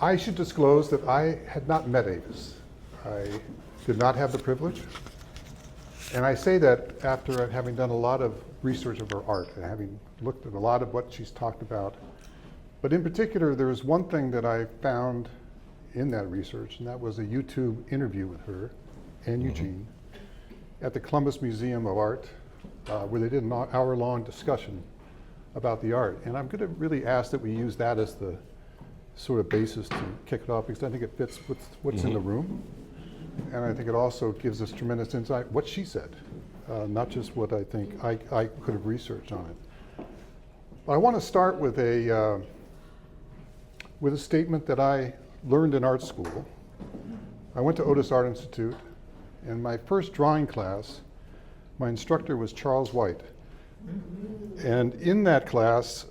I should disclose that I had not met Avis. I did not have the privilege. And I say that after having done a lot of research of her art and having looked at a lot of what she's talked about. But in particular, there was one thing that I found in that research, and that was a YouTube interview with her and Eugene at the Columbus Museum of Art, where they did an hour-long discussion about the art. And I'm going to really ask that we use that as the sort of basis to kick it off, because I think it fits with what's in the room. And I think it also gives us tremendous insight what she said, not just what I think I could have researched on it. But I want to start with a statement that I learned in art school. I went to Otis Art Institute, and my first drawing class, my instructor was Charles White. And in that class,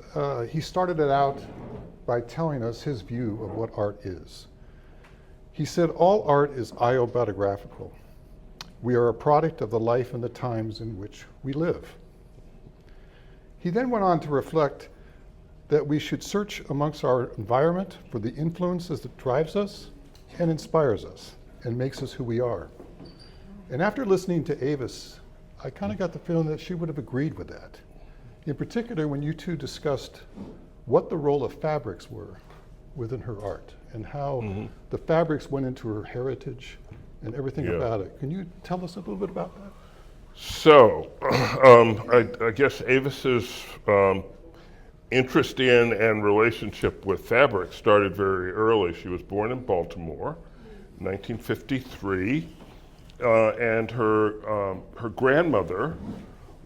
he started it out by telling us his view of what art is. He said, all art is autobiographical. We are a product of the life and the times in which we live. He then went on to reflect that we should search amongst our environment for the influences that drives us and inspires us and makes us who we are. And after listening to Avis, I kind of got the feeling that she would have agreed with that. In particular, when you two discussed what the role of fabrics were within her art and how the fabrics went into her heritage and everything about it. Can you tell us a little bit about that? So, I guess Avis's interest in and relationship with fabric started very early. She was born in Baltimore, 1953, and her grandmother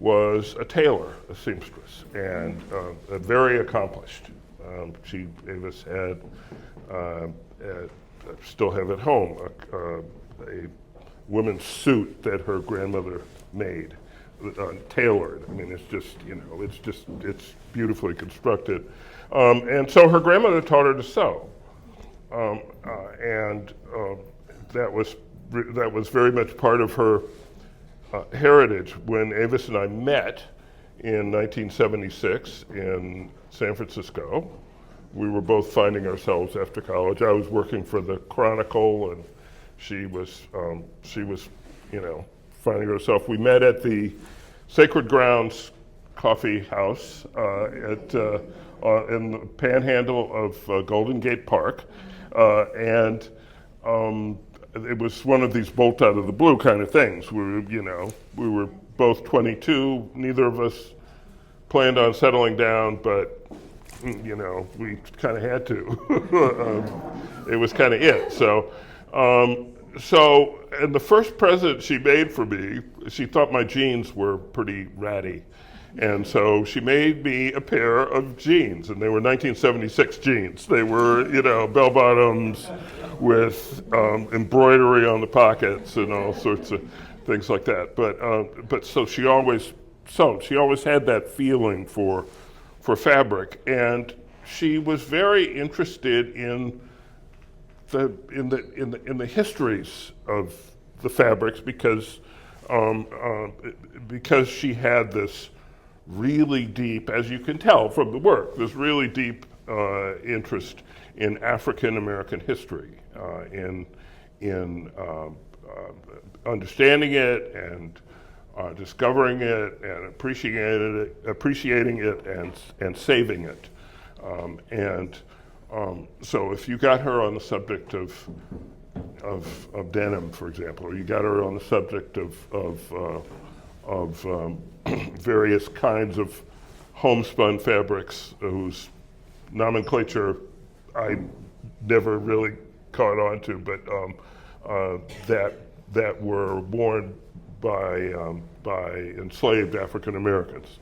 was a tailor, a seamstress, and very accomplished. Avis had, still have at home, a woman's suit that her grandmother made, tailored. I mean, it's just, it's beautifully constructed. And so her grandmother taught her to sew. And that was very much part of her heritage. When Avis and I met in 1976 in San Francisco, we were both finding ourselves after college. I was working for the Chronicle, and she was, finding herself. We met at the Sacred Grounds Coffee House in the Panhandle of Golden Gate Park, and it was one of these bolt out of the blue kind of things. We were both 22. Neither of us planned on settling down, but we kind of had to. It was kind of it. So, and the first present she made for me, she thought my jeans were pretty ratty. And so she made me a pair of jeans, and they were 1976 jeans. They were, bell bottoms with embroidery on the pockets and all sorts of things like that. But so she always sewed. She always had that feeling for fabric, and she was very interested in the histories of the fabrics because she had this really deep, as you can tell from the work, this really deep interest in African American history, in understanding it and discovering it and appreciating it and saving it. So if you got her on the subject of denim, for example, or you got her on the subject of various kinds of homespun fabrics whose nomenclature I never really caught on to, but that were worn by enslaved African Americans.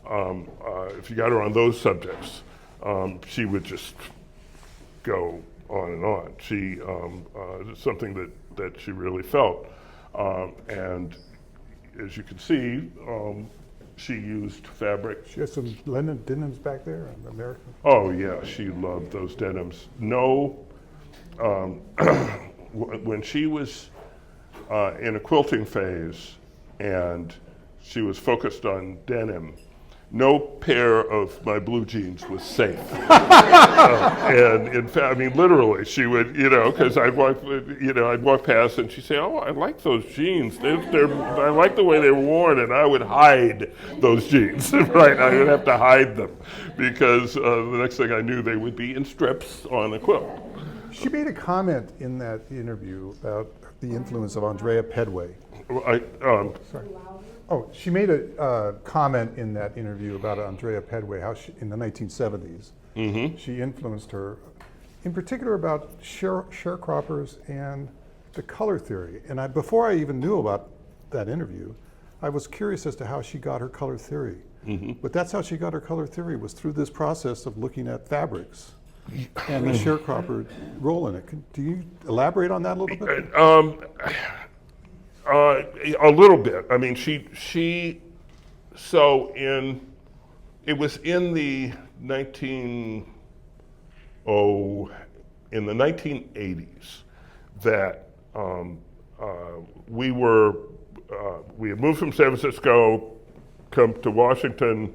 If you got her on those subjects, she would just go on and on. She something that she really felt, and as you can see, she used fabric. She has some linen denims back there, American. Oh yeah, she loved those denims. No, when she was in a quilting phase and she was focused on denim, no pair of my blue jeans was safe. And in fact, I mean, literally, she would, because I'd walk past and she'd say, "Oh, I like those jeans. I like the way they were worn," and I would hide those jeans, right? I would have to hide them because the next thing I knew, they would be in strips on a quilt. She made a comment in that interview about the influence of Andrea Pedway. Sorry. Oh, she made a comment in that interview about Andrea Pedway, how she, in the 1970s, she influenced her, in particular about sharecroppers and the color theory. And before I even knew about that interview, I was curious as to how she got her color theory. But that's how she got her color theory, was through this process of looking at fabrics and the sharecropper role in it. Do you elaborate on that a little bit? A little bit. I mean, it was in the 1980s that we had moved from San Francisco, come to Washington.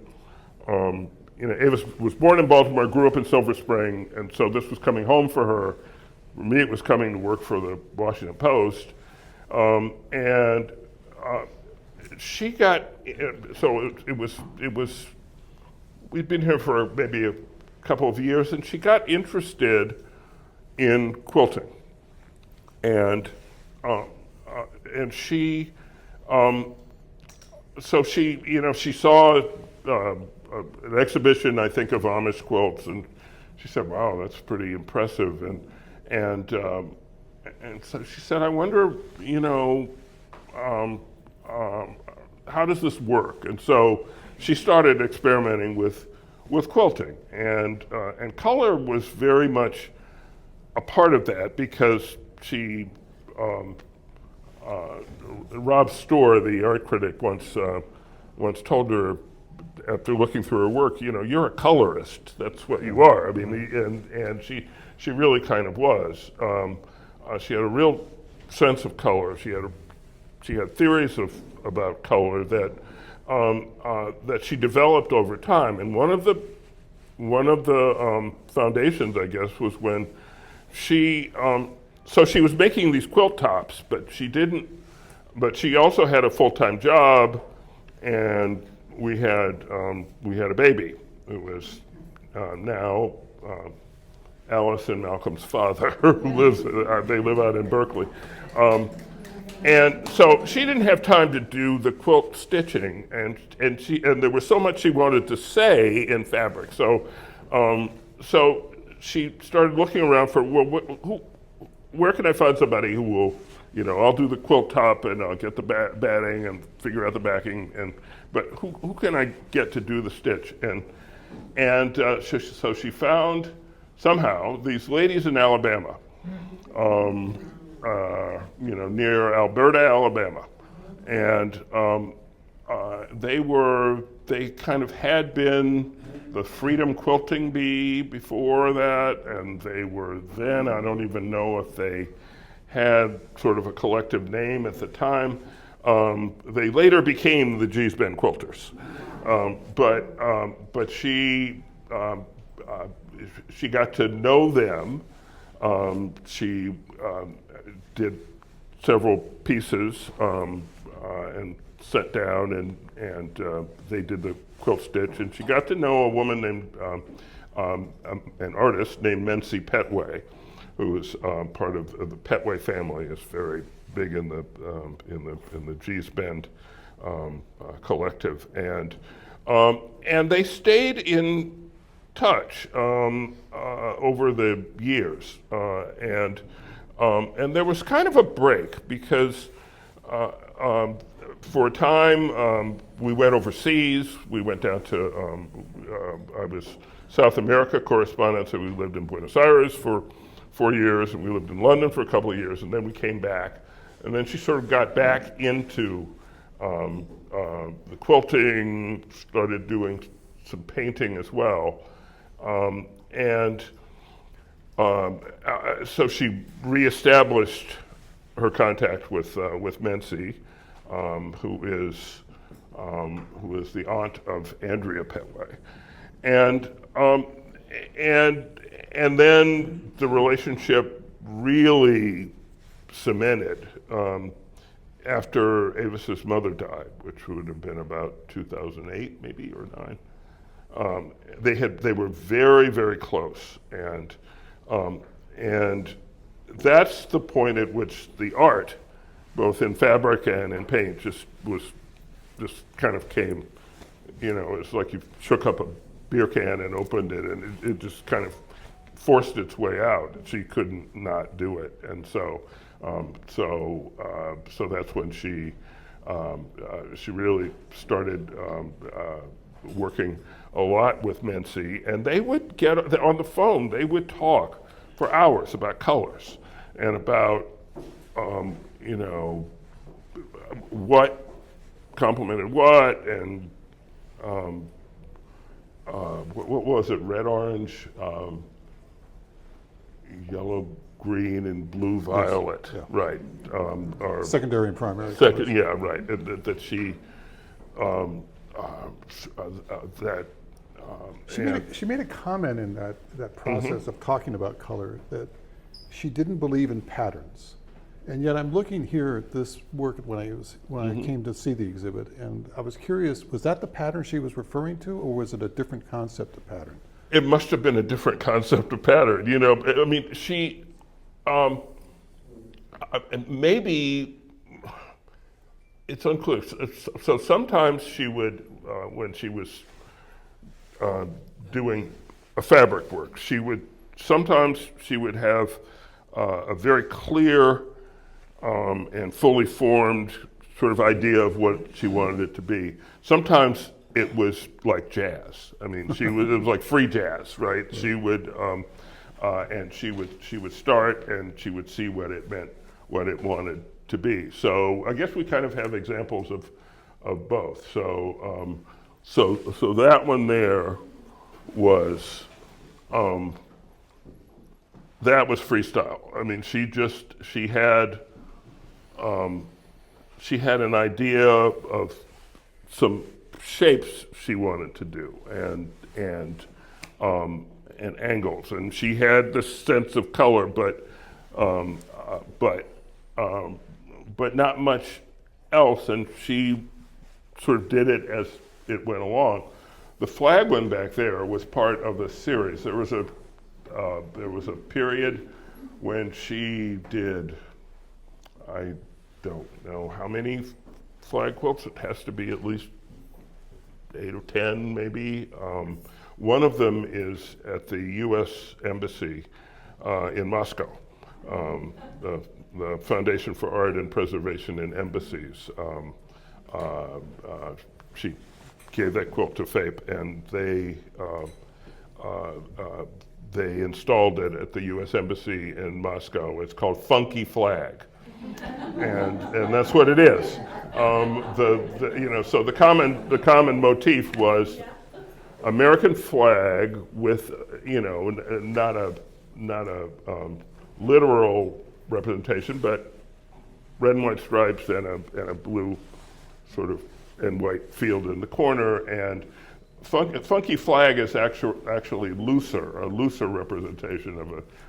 Avis was born in Baltimore, grew up in Silver Spring, and so this was coming home for her. For me, it was coming to work for the Washington Post. And she got, so it was, we'd been here for maybe a couple of years, and she got interested in quilting. And she, so she saw an exhibition, I think, of Amish quilts, and she said, "Wow, that's pretty impressive." And so she said, "I wonder, how does this work?" And so she started experimenting with quilting, and color was very much a part of that, because she, Rob Storr, the art critic, once told her, after looking through her work, "You're a colorist. That's what you are." I mean, and she really kind of was. She had a real sense of color. She had theories about color that she developed over time. And one of the foundations, I guess, was when she was making these quilt tops, but she also had a full-time job, and we had a baby. It was now Alice and Malcolm's father, who they live out in Berkeley. And so she didn't have time to do the quilt stitching, and there was so much she wanted to say in fabric. So she started looking around for, where can I find somebody who will, I'll do the quilt top and I'll get the batting and figure out the backing, but who can I get to do the stitch? So she found somehow these ladies in Alabama, near Alberta, Alabama, and they kind of had been the Freedom Quilting Bee before that, and they were then, I don't even know if they had sort of a collective name at the time. They later became the Gee's Bend Quilters, but she got to know them. She did several pieces and sat down, and they did the quilt stitch, and she got to know a woman named an artist named Mency Petway, who was part of the Petway family. Is very big in the Gee's Bend collective, and they stayed in touch over the years, and there was kind of a break, because for a time we went overseas. We went down to I was South America correspondent, so we lived in Buenos Aires for 4 years, and we lived in London for a couple of years, and then we came back, and then she sort of got back into the quilting, started doing some painting as well. So she reestablished her contact with Mency, who is who was the aunt of Andrea Petway. And, and then the relationship really cemented after Avis's mother died, which would have been about 2008 maybe or 9. They were very, very close, and that's the point at which the art, both in fabric and in paint, just kind of came. It's like you shook up a beer can and opened it, and it just kind of forced its way out. She couldn't not do it, and so that's when she really started working a lot with Mency, and they would get on the phone. They would talk for hours about colors and about what complemented what, and what was it? Red, orange, yellow, green, and blue, violet. Yes. Yeah. Right. Or Secondary and primary. second, yeah, right. That she that. She made a comment in that process of talking about color that she didn't believe in patterns, and yet I'm looking here at this work when I came to see the exhibit, and I was curious: was that the pattern she was referring to, or was it a different concept of pattern? It must have been a different concept of pattern. I mean, she maybe it's unclear. So sometimes she would, when she was doing a fabric work, sometimes she would have a very clear and fully formed sort of idea of what she wanted it to be. Sometimes it was like jazz. I mean, it was like free jazz, right? She would, and she would start, and she would see what it meant, what it wanted to be. So I guess we kind of have examples of both. So that one there was that was freestyle. I mean, she had an idea of some shapes she wanted to do, and angles, and she had this sense of color, but not much else, and she sort of did it as it went along. The flag one back there was part of a series. There was a period when she did, I don't know how many flag quilts. It has to be at least 8 or 10 maybe. One of them is at the U.S. Embassy in Moscow, the Foundation for Art and Preservation in Embassies. She gave that quilt to FAPE, and they installed it at the U.S. Embassy in Moscow. It's called Funky Flag, and that's what it is. So the common motif was American flag with not a literal representation, but red and white stripes and a blue sort of and white field in the corner, and funky flag is actually a looser representation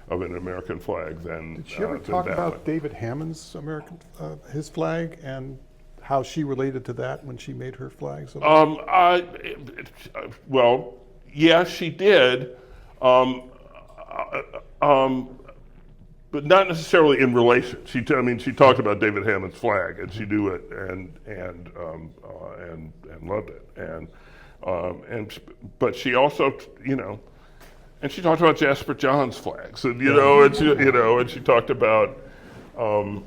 of an American flag than. Did she ever talk about David Hammond's his flag, and how she related to that when she made her flags? Well, yeah, she did, but not necessarily in relation. She talked about David Hammond's flag, and she knew it and loved it, but she also, and she talked about Jasper John's flags, and and she talked about, and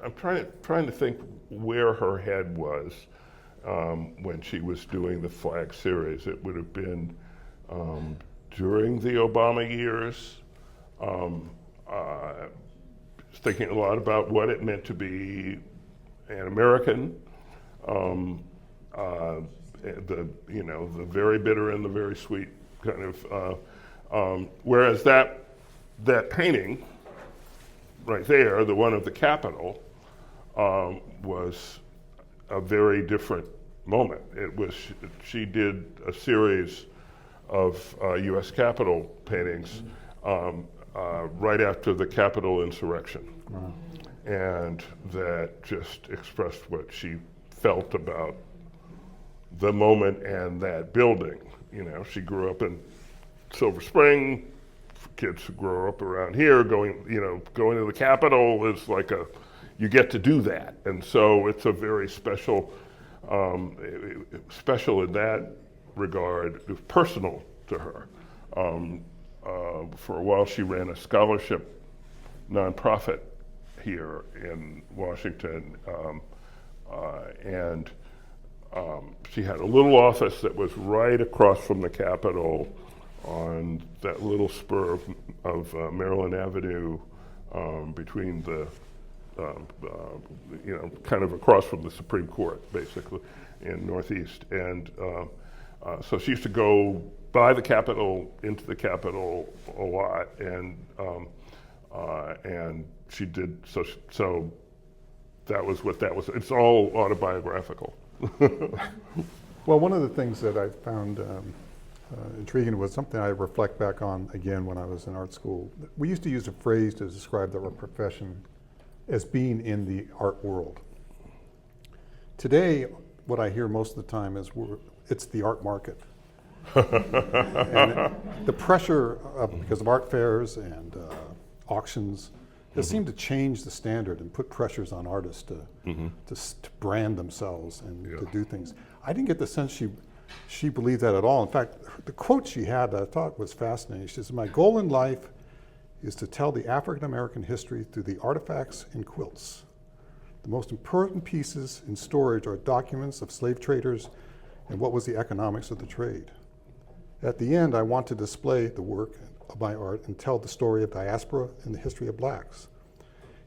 I'm trying to think where her head was when she was doing the flag series. It would have been during the Obama years, thinking a lot about what it meant to be an American, the very bitter and the very sweet kind of, whereas that painting right there, the one of the Capitol, was a very different moment. It was, she did a series of U.S. Capitol paintings right after the Capitol insurrection. Wow. And that just expressed what she felt about the moment and that building. You know, she grew up in Silver Spring. Kids who grow up around here, going to the Capitol is like you get to do that. And so it's a very special in that regard. It was personal to her. For a while she ran a scholarship nonprofit here in Washington, and she had a little office that was right across from the Capitol on that little spur of Maryland Avenue, between the, kind of across from the Supreme Court, basically, in Northeast. And so she used to go by the Capitol, into the Capitol a lot, and she did, so that was what that was. It's all autobiographical. Well, one of the things that I found intriguing was something I reflect back on again when I was in art school. We used to use a phrase to describe our profession as being in the art world. Today, what I hear most of the time is it's the art market. And the pressure because of art fairs and auctions has seemed to change the standard and put pressures on artists to brand themselves and to do things. I didn't get the sense she believed that at all. In fact, the quote she had that I thought was fascinating. She says, "My goal in life is to tell the African American history through the artifacts and quilts. The most important pieces in storage are documents of slave traders and what was the economics of the trade. At the end, I want to display the work of my art and tell the story of diaspora and the history of blacks."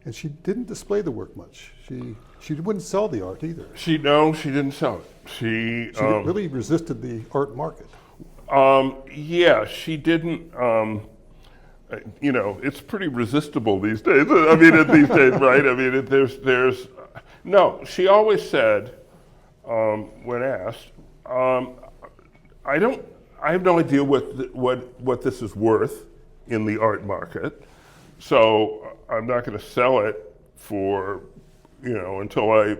And she didn't display the work much. She wouldn't sell the art either. She didn't sell it. She really resisted the art market. Yeah, she didn't. It's pretty resistible these days. I mean, these days, right? I mean, there's no. She always said, when asked, I have no idea what this is worth in the art market, so I'm not going to sell it for, until I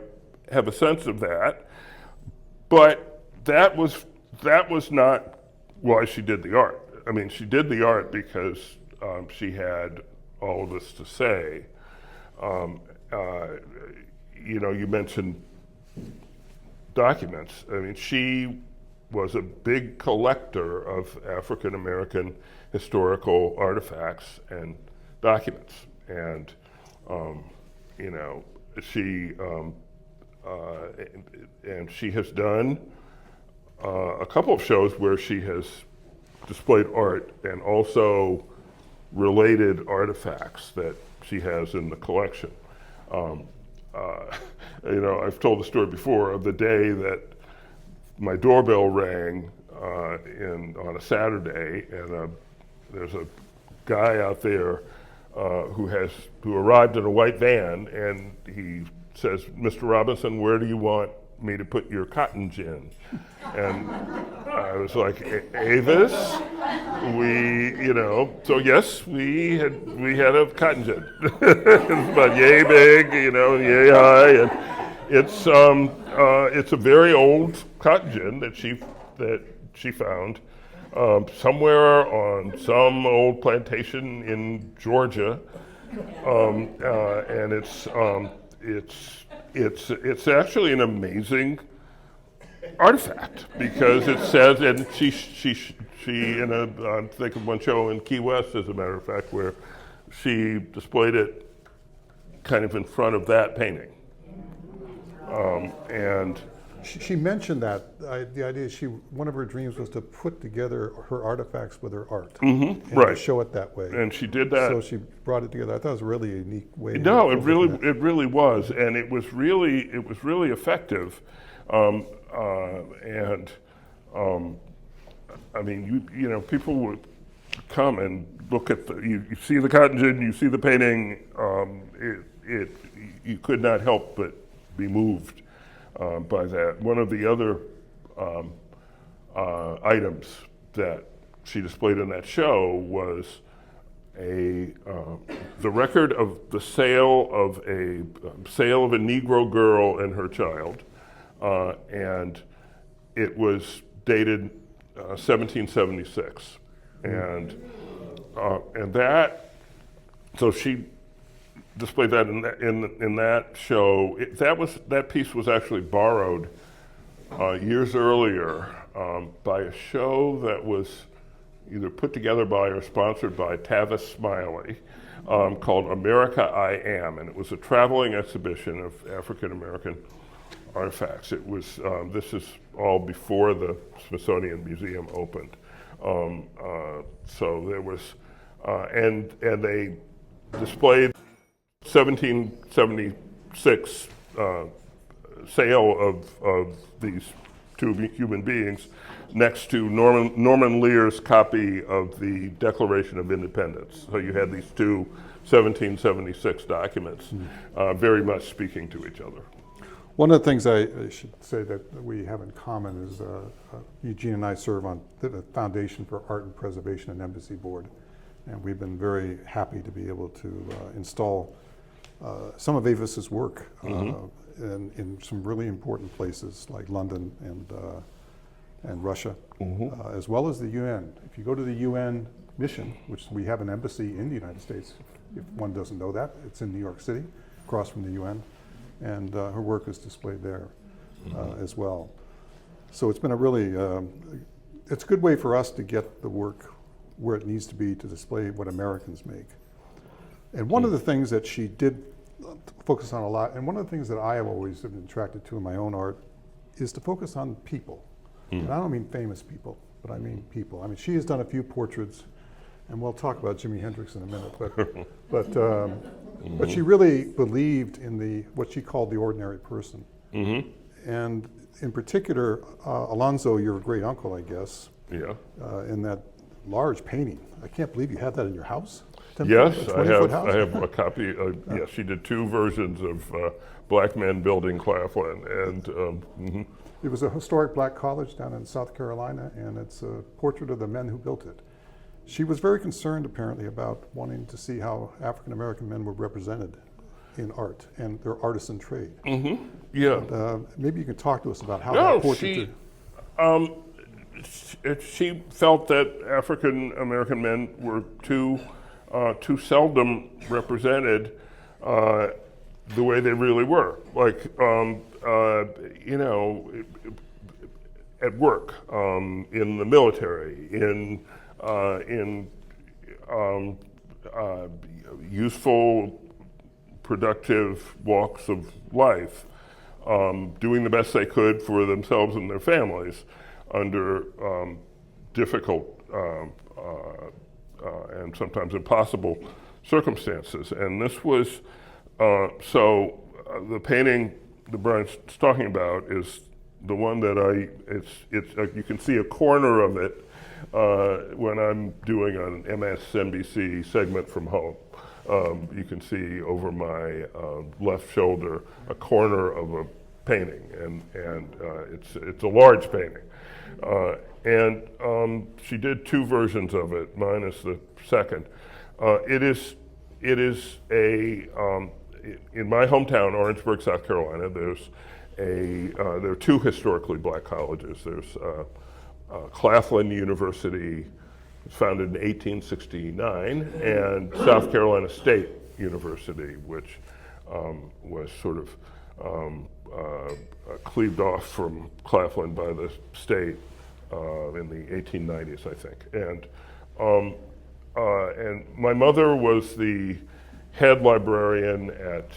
have a sense of that. But that was not why she did the art. I mean, she did the art because she had all of this to say. You mentioned documents. I mean, she was a big collector of African American historical artifacts and documents, and she has done a couple of shows where she has displayed art and also related artifacts that she has in the collection. I've told the story before of the day that my doorbell rang on a Saturday, and there's a guy out there who arrived in a white van, and he says, "Mr. Robinson, where do you want me to put your cotton gin?" And I was like, "Avis?" So yes, we had a cotton gin. It's about yay big, yay high, and it's a very old cotton gin that she found somewhere on some old plantation in Georgia, and it's actually an amazing artifact because it says, and I'm thinking of one show in Key West, as a matter of fact, where she displayed it kind of in front of that painting, and. She mentioned that the idea one of her dreams was to put together her artifacts with her art, and right, to show it that way. And she did that. So she brought it together. I thought it was a really unique way. No, it really was, and it was really effective. I mean, people would come and look at you see the cotton gin, you see the painting. you could not help but be moved by that. One of the other items that she displayed in that show was the record of the sale of a Negro girl and her child, and it was dated 1776, and that. So she displayed that in that show. That piece was actually borrowed years earlier by a show that was either put together by or sponsored by Tavis Smiley, called America I Am, and it was a traveling exhibition of African American artifacts. It was this is all before the Smithsonian Museum opened, so there was and they displayed 1776 sale of these two human beings next to Norman Lear's copy of the Declaration of Independence. So you had these two 1776 documents very much speaking to each other. One of the things I should say that we have in common is Eugene and I serve on the Foundation for Art and Preservation and Embassy Board, and we've been very happy to be able to install some of Avis's work in some really important places like London and Russia, as well as the UN. If you go to the UN mission, which we have an embassy in the United States, if one doesn't know that, it's in New York City, across from the UN, and her work is displayed there as well. So it's been a really, it's a good way for us to get the work where it needs to be to display what Americans make. And one of the things that she did focus on a lot, and one of the things that I have always been attracted to in my own art, is to focus on people. And I don't mean famous people, but I mean people. I mean, she has done a few portraits, and we'll talk about Jimi Hendrix in a minute, but she really believed in what she called the ordinary person. And in particular, Alonzo, your great uncle, I guess, in that large painting. I can't believe you had that in your house. Yes, I have a copy. Yes, she did two versions of Black Men Building Claflin, and it was a historic black college down in South Carolina, and it's a portrait of the men who built it. She was very concerned, apparently, about wanting to see how African American men were represented in art and their artisan trade. Yeah. And, maybe you can talk to us about how that portrait. She felt that African American men were too seldom represented the way they really were, like you know, at work, in the military, in useful, productive walks of life, doing the best they could for themselves and their families under difficult and sometimes impossible circumstances. And this was, the painting that Brian's talking about is the one that you can see a corner of it when I'm doing an MSNBC segment from home. You can see over my left shoulder a corner of a painting, and it's a large painting. And she did two versions of it. Mine is the second. It is a in my hometown, Orangeburg, South Carolina. There are two historically black colleges. There's Claflin University, founded in 1869, and South Carolina State University, which was sort of cleaved off from Claflin by the state in the 1890s, I think. And my mother was the head librarian at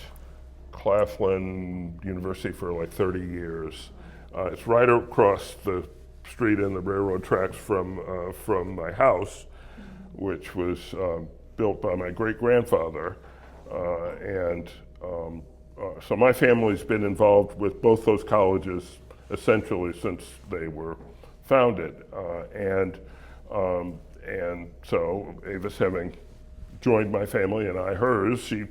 Claflin University for like 30 years. It's right across the street in the railroad tracks from my house, which was built by my great-grandfather. So my family's been involved with both those colleges essentially since they were founded. And so Avis, having joined my family and I hers, she,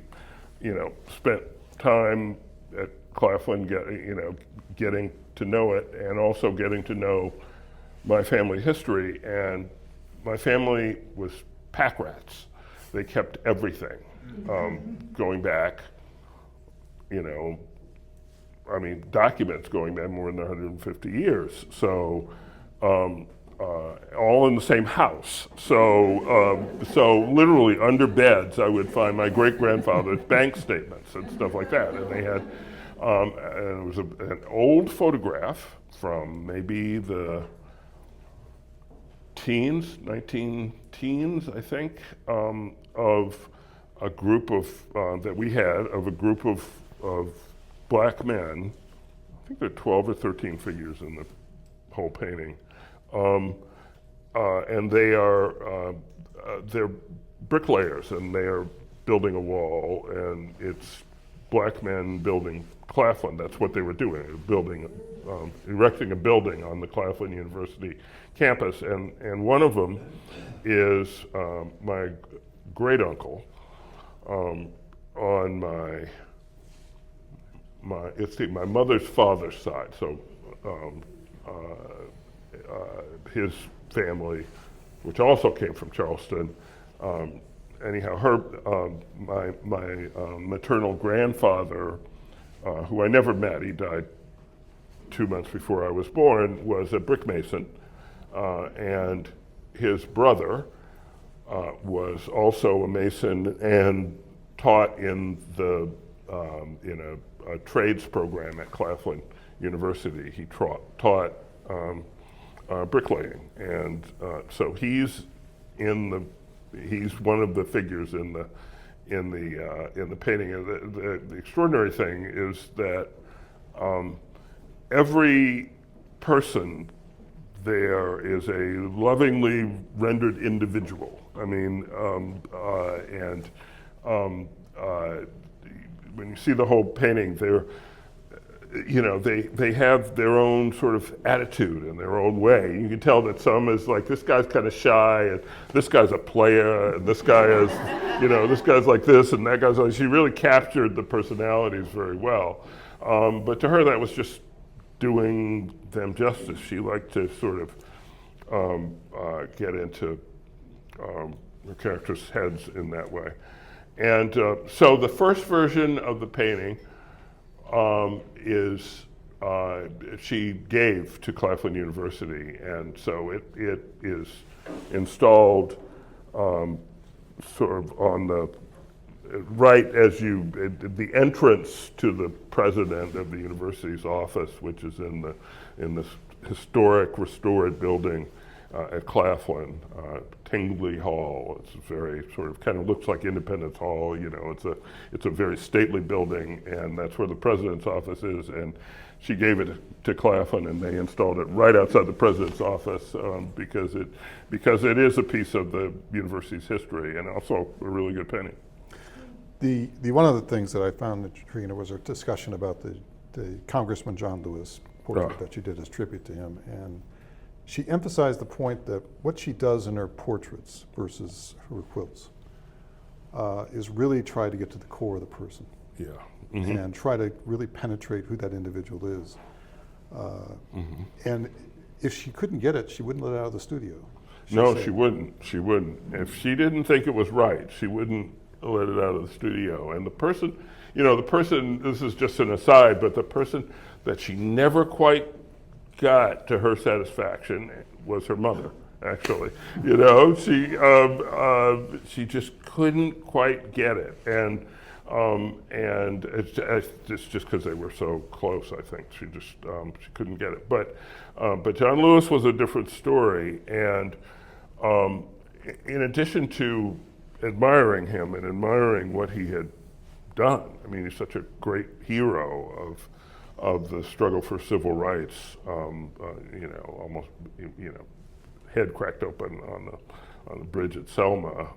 spent time at Claflin, getting to know it, and also getting to know my family history. And my family was pack rats. They kept everything, going back, documents going back more than 150 years. So, all in the same house. So literally under beds, I would find my great-grandfather's bank statements and stuff like that. And they had, and it was an old photograph from maybe the 19-teens, I think, of a group of, that we had, of a group of black men. I think there are 12 or 13 figures in the whole painting. And they're bricklayers, and they are building a wall, and it's black men building Claflin. That's what they were doing, erecting a building on the Claflin University campus. And one of them is my great uncle on my mother's father's side. So his family, which also came from Charleston. Anyhow, my maternal grandfather, who I never met, he died 2 months before I was born, was a brick mason, and his brother was also a mason and taught in a trades program at Claflin University. He taught bricklaying, and so he's one of the figures in the painting. And the extraordinary thing is that every person there is a lovingly rendered individual. I mean, when you see the whole painting, they have their own sort of attitude and their own way. You can tell that some is like, this guy's kind of shy, and this guy's a player, and this guy is, this guy's like this, and that guy's like, she really captured the personalities very well. But to her, that was just doing them justice. She liked to sort of get into the characters' heads in that way. And so the first version of the painting she gave to Claflin University, and so it is installed sort of on the right as the entrance to the president of the university's office, which is in this historic restored building at Claflin, Tingley Hall. It's very sort of kind of looks like Independence Hall. It's a very stately building, and that's where the president's office is. And she gave it to Claflin, and they installed it right outside the president's office because it is a piece of the university's history, and also a really good painting. The one of the things that I found intriguing was a discussion about the Congressman John Lewis portrait that she did as tribute to him, and she emphasized the point that what she does in her portraits versus her quilts is really try to get to the core of the person. Yeah. Mm-hmm. And try to really penetrate who that individual is. And if she couldn't get it, she wouldn't let it out of the studio. She wouldn't. She wouldn't. If she didn't think it was right, she wouldn't let it out of the studio. And the person, this is just an aside, but the person that she never quite got to her satisfaction was her mother, actually. She just couldn't quite get it. And it's just because they were so close, I think. She couldn't get it. But John Lewis was a different story. And in addition to admiring him and admiring what he had done, I mean, he's such a great hero of the struggle for civil rights. Almost head cracked open on the bridge at Selma.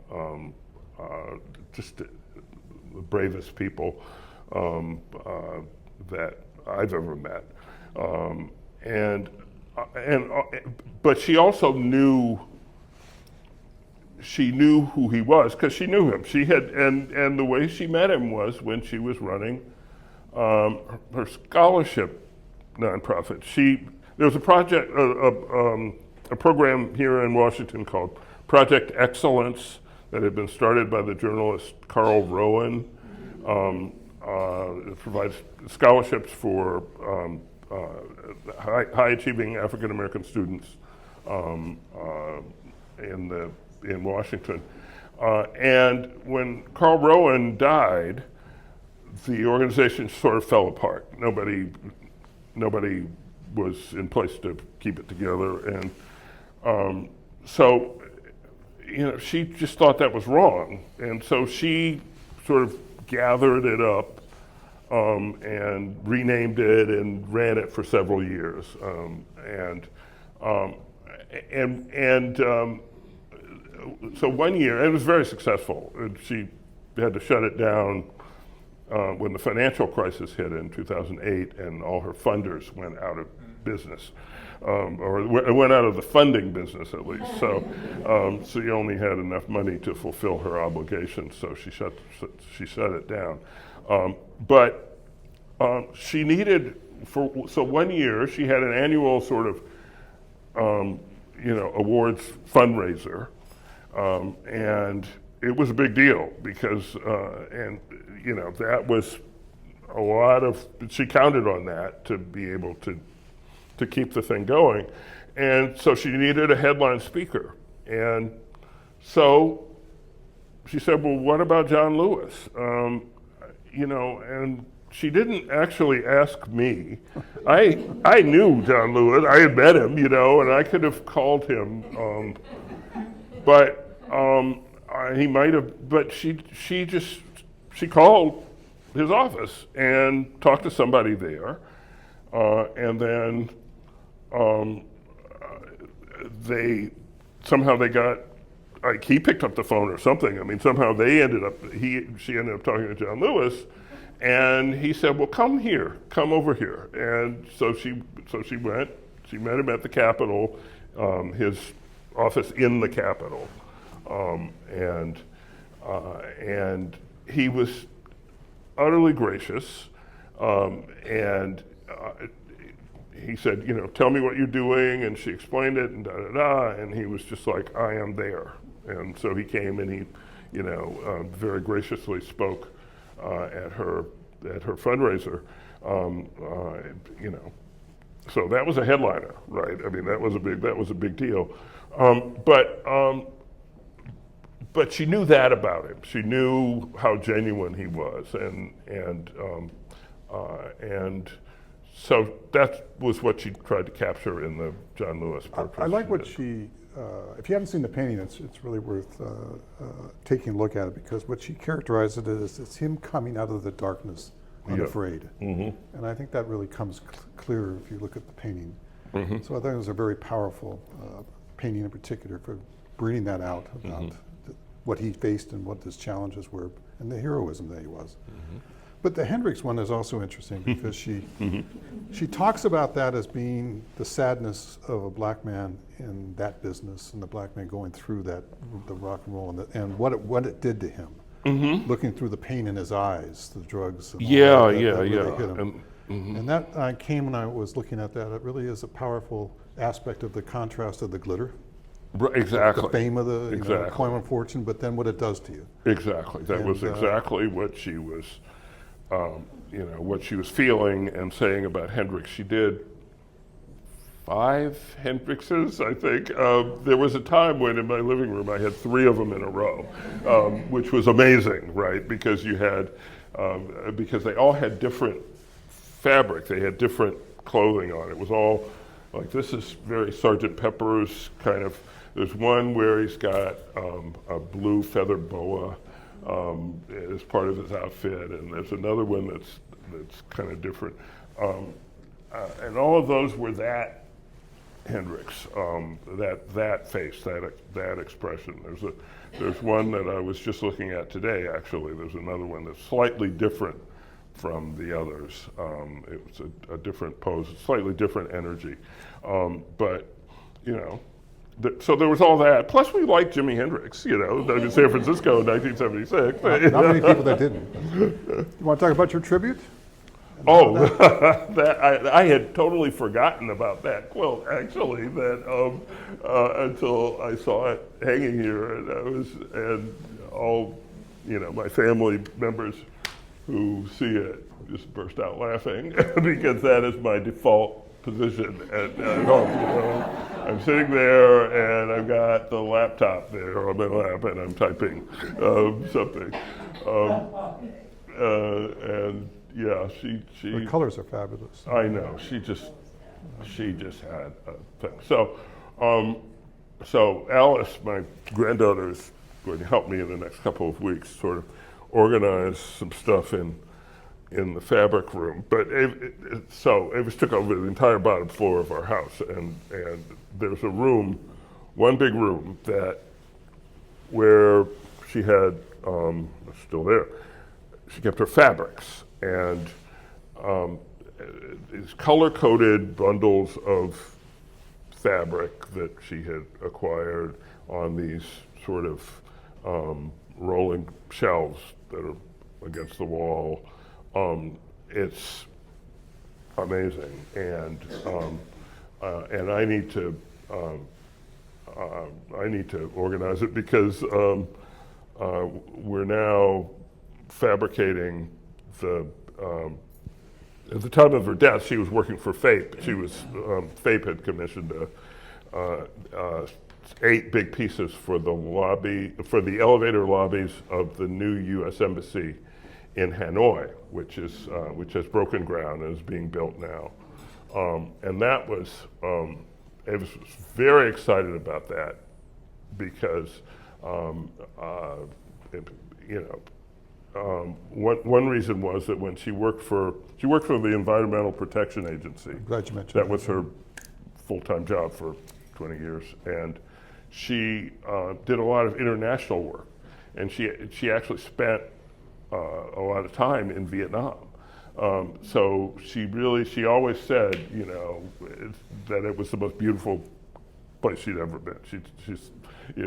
Just the bravest people that I've ever met. But she also knew who he was because she knew him. She had, and the way she met him was when she was running her scholarship nonprofit. There was a project, a program here in Washington called Project Excellence that had been started by the journalist Carl Rowan. It provides scholarships for high achieving African American students in Washington. And when Carl Rowan died, the organization sort of fell apart. Nobody was in place to keep it together, and so she just thought that was wrong, and so she sort of gathered it up and renamed it and ran it for several years, so one year, it was very successful. She had to shut it down when the financial crisis hit in 2008, and all her funders went out of business, or went out of the funding business at least. So she only had enough money to fulfill her obligations, so she shut it down. But she needed, so one year she had an annual sort of awards fundraiser, and it was a big deal because that was a lot of, she counted on that to be able to keep the thing going. And so she needed a headline speaker. And so she said, well, what about John Lewis? And she didn't actually ask me. I knew John Lewis, I had met him, and I could have called him, but he might have, but she called his office and talked to somebody there, and then they got, like, he picked up the phone or something. I mean, somehow she ended up talking to John Lewis, and he said, well, come over here. And so she went, she met him at the Capitol, his office in the Capitol, and he was utterly gracious, and he said, tell me what you're doing, and she explained it, and and he was just like, I am there. And so he came, and he, very graciously spoke at her fundraiser, So that was a headliner, right? I mean, that was a big deal. But she knew that about him. She knew how genuine he was, and so that was what she tried to capture in the John Lewis portrait. I like what she, if you haven't seen the painting, it's really worth taking a look at it, because what she characterized it as, it's him coming out of the darkness unafraid. Mm-hmm. And I think that really comes clear if you look at the painting. Mm-hmm. So I think it was a very powerful painting in particular for bringing that out about what he faced and what his challenges were and the heroism that he was. Mm-hmm. But the Hendricks one is also interesting because she talks about that as being the sadness of a black man in that business, and the black man going through that, the rock and roll, and what it did to him. Mm-hmm. Looking through the pain in his eyes, the drugs. And all that really hit him. And that came when I was looking at that. It really is a powerful aspect of the contrast of the glitter. Exactly. The fame of the coin of fortune, but then what it does to you. Exactly. That was exactly what she was, what she was feeling and saying about Hendricks. She did 5 Hendrickses, I think. There was a time when in my living room I had 3 of them in a row, which was amazing, right? Because you had, because they all had different fabric. They had different clothing on. It was all like, this is very Sgt. Pepper's kind of. There's one where he's got a blue feather boa as part of his outfit, and there's another one that's kind of different. And all of those were that Hendricks, that face, that expression. There's one that I was just looking at today, actually. There's another one that's slightly different from the others. It was a different pose, slightly different energy. But, so there was all that. Plus, we liked Jimi Hendrix, in San Francisco in 1976. Not many people that didn't. You want to talk about your tribute? Oh, I had totally forgotten about that quilt, actually, until I saw it hanging here, and all, my family members who see it just burst out laughing because that is my default position at home. I'm sitting there and I've got the laptop there on my lap and I'm typing something. And yeah, The colors are fabulous. I know, she just had a thing. So Alice, my granddaughter, is going to help me in the next couple of weeks sort of organize some stuff in the fabric room. But Avis took over the entire bottom floor of our house, and there's a room, one big room, where she had, it's still there, she kept her fabrics, and these color-coded bundles of fabric that she had acquired on these sort of rolling shelves that are against the wall. It's amazing, and I need to organize it because we're now fabricating at the time of her death, she was working for FAPE. FAPE had commissioned 8 big pieces for the elevator lobbies of the new U.S. Embassy in Hanoi, which has broken ground and is being built now. And that was, Avis was very excited about that because, one reason was that when she worked for the Environmental Protection Agency. I'm glad you mentioned that. Was her full-time job for 20 years, and she did a lot of international work, and she actually spent a lot of time in Vietnam. So she always said, that it was the most beautiful place she'd ever been.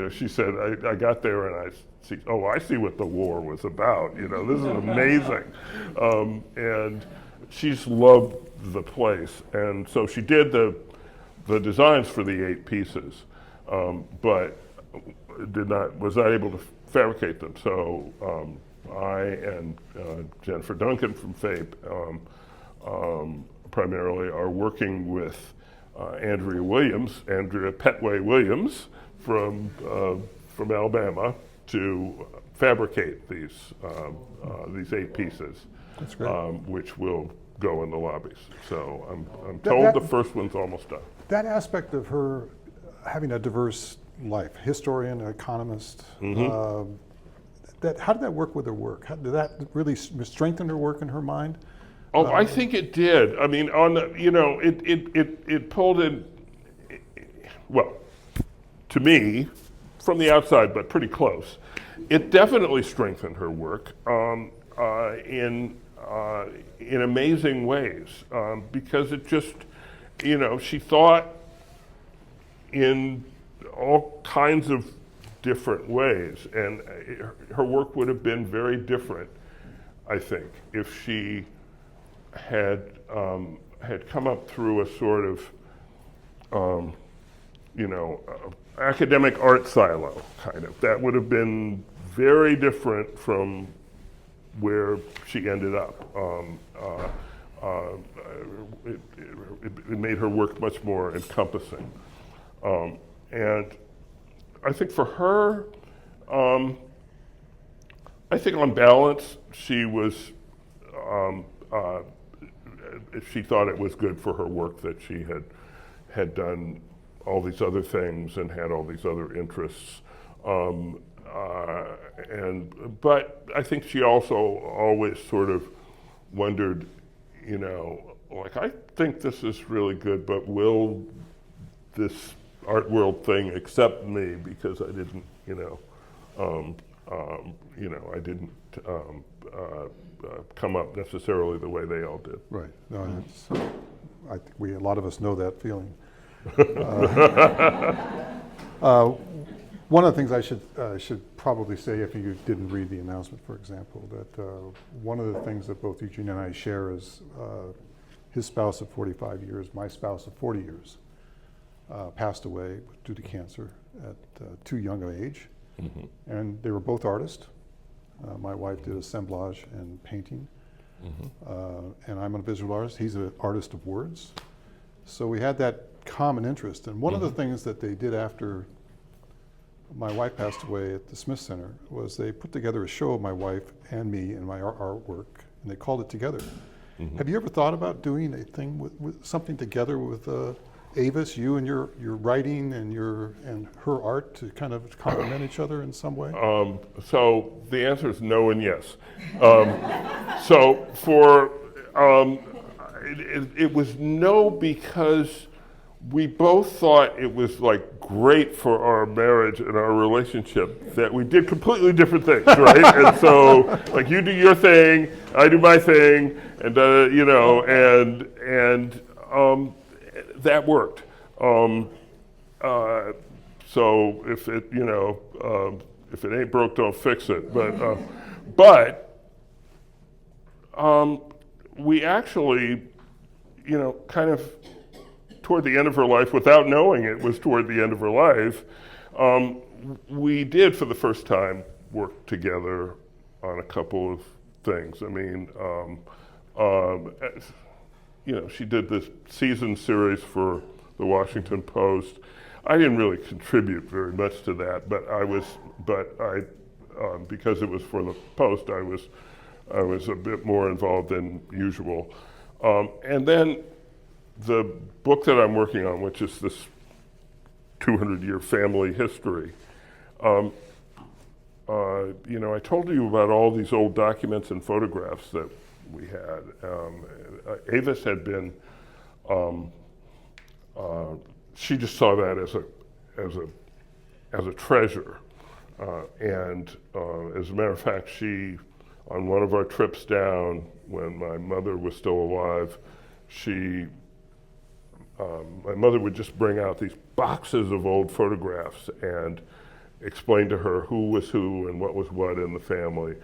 She said, I got there and I see what the war was about. This is amazing. And she just loved the place. And so she did the designs for the 8 pieces, but was not able to fabricate them. So I and Jennifer Duncan from FAPE primarily are working with Andrea Petway Williams from Alabama to fabricate these 8 pieces. That's great. Which will go in the lobbies. So I'm told the first one's almost done. That aspect of her having a diverse life, historian, economist, Mm-hmm. How did that work with her work? Did that really strengthen her work in her mind? Oh, I think it did. I mean, it pulled in, well, to me, from the outside, but pretty close. It definitely strengthened her work in amazing ways because it just, she thought in all kinds of different ways, and her work would have been very different, I think, if she had come up through a sort of, academic art silo, kind of. That would have been very different from where she ended up. It made her work much more encompassing. And I think for her, I think on balance, she thought it was good for her work that she had done all these other things and had all these other interests. But I think she also always sort of wondered, I think this is really good, but will this art world thing accept me because I didn't, I didn't come up necessarily the way they all did. Right. No, I think a lot of us know that feeling. One of the things I should probably say, if you didn't read the announcement, for example, that one of the things that both Eugene and I share is his spouse of 45 years, my spouse of 40 years, passed away due to cancer at too young an age. Mm-hmm. And they were both artists. My wife did assemblage and painting. Mm-hmm. And I'm a visual artist. He's an artist of words. So we had that common interest. And one of the things that they did after my wife passed away at the Smith Center was they put together a show of my wife and me and my artwork, and they called it Together. Mm-hmm. Have you ever thought about doing a thing with something together with Avis, you and your writing and her art, to kind of complement each other in some way? So the answer is no and yes. So for it was no, because we both thought it was like great for our marriage and our relationship that we did completely different things, right? And so, like, you do your thing, I do my thing, and you know, and that worked. So if it, you know, if it ain't broke, don't fix it. But we actually, you know, kind of toward the end of her life, without knowing it was toward the end of her life, we did for the first time work together on a couple of things. I mean, you know, she did this season series for the Washington Post. I didn't really contribute very much to that, but because it was for the Post, I was a bit more involved than usual. And then the book that I'm working on, which is this 200-year family history, you know, I told you about all these old documents and photographs that we had. Avis had been, she just saw that as a treasure. And as a matter of fact, she, on one of our trips down when my mother was still alive, my mother would just bring out these boxes of old photographs and explain to her who was who and what was what in the family.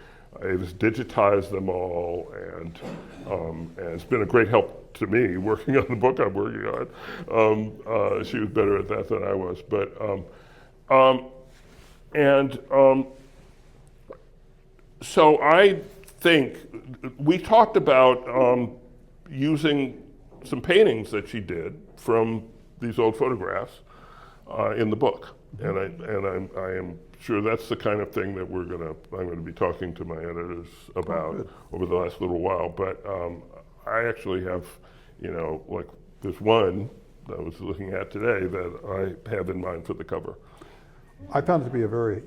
Avis digitized them all, and it's been a great help to me working on the book I'm working on. She was better at that than I was, but so I think we talked about using some paintings that she did from these old photographs in the book, and I am sure that's the kind of thing that I'm gonna be talking to my editors about over the last little while. But I actually have, you know, like there's one that I was looking at today that I have in mind for the cover. I found it to be a very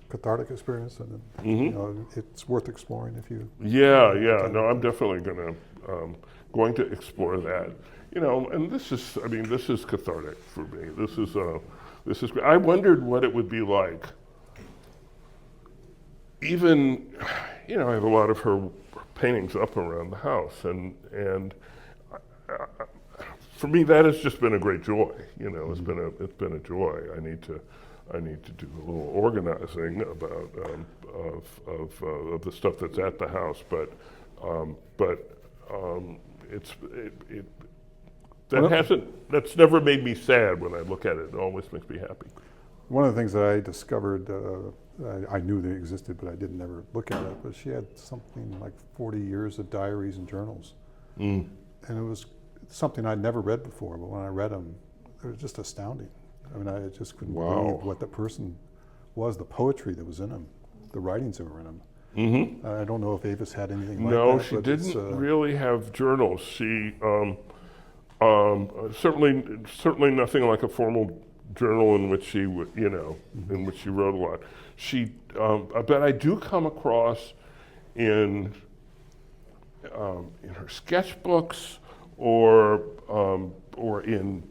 cathartic experience, and you know, it's worth exploring if you. Yeah. No, I'm definitely going to explore that. You know, and this is cathartic for me. This is. I wondered what it would be like. Even, you know, I have a lot of her paintings up around the house, and for me that has just been a great joy. You know, it's been a joy. I need to do a little organizing about of the stuff that's at the house, but that's never made me sad when I look at it. It always makes me happy. One of the things that I discovered, I knew they existed, but I didn't ever look at it, but she had something like 40 years of diaries and journals. And it was something I'd never read before, but when I read them, it was just astounding. I mean, I just couldn't believe what the person was, the poetry that was in them, the writings that were in them. Mm-hmm. I don't know if Avis had anything like that. No, she didn't really have journals. She certainly nothing like a formal journal in which she would, you know, in which she wrote a lot. She, but I do come across in her sketchbooks or in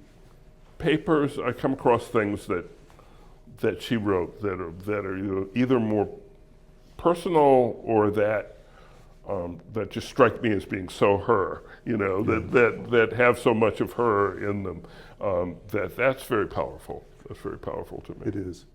papers, I come across things that she wrote that are either more personal or that just strike me as being so her, you know, that have so much of her in them. That's very powerful. That's very powerful to me. It is.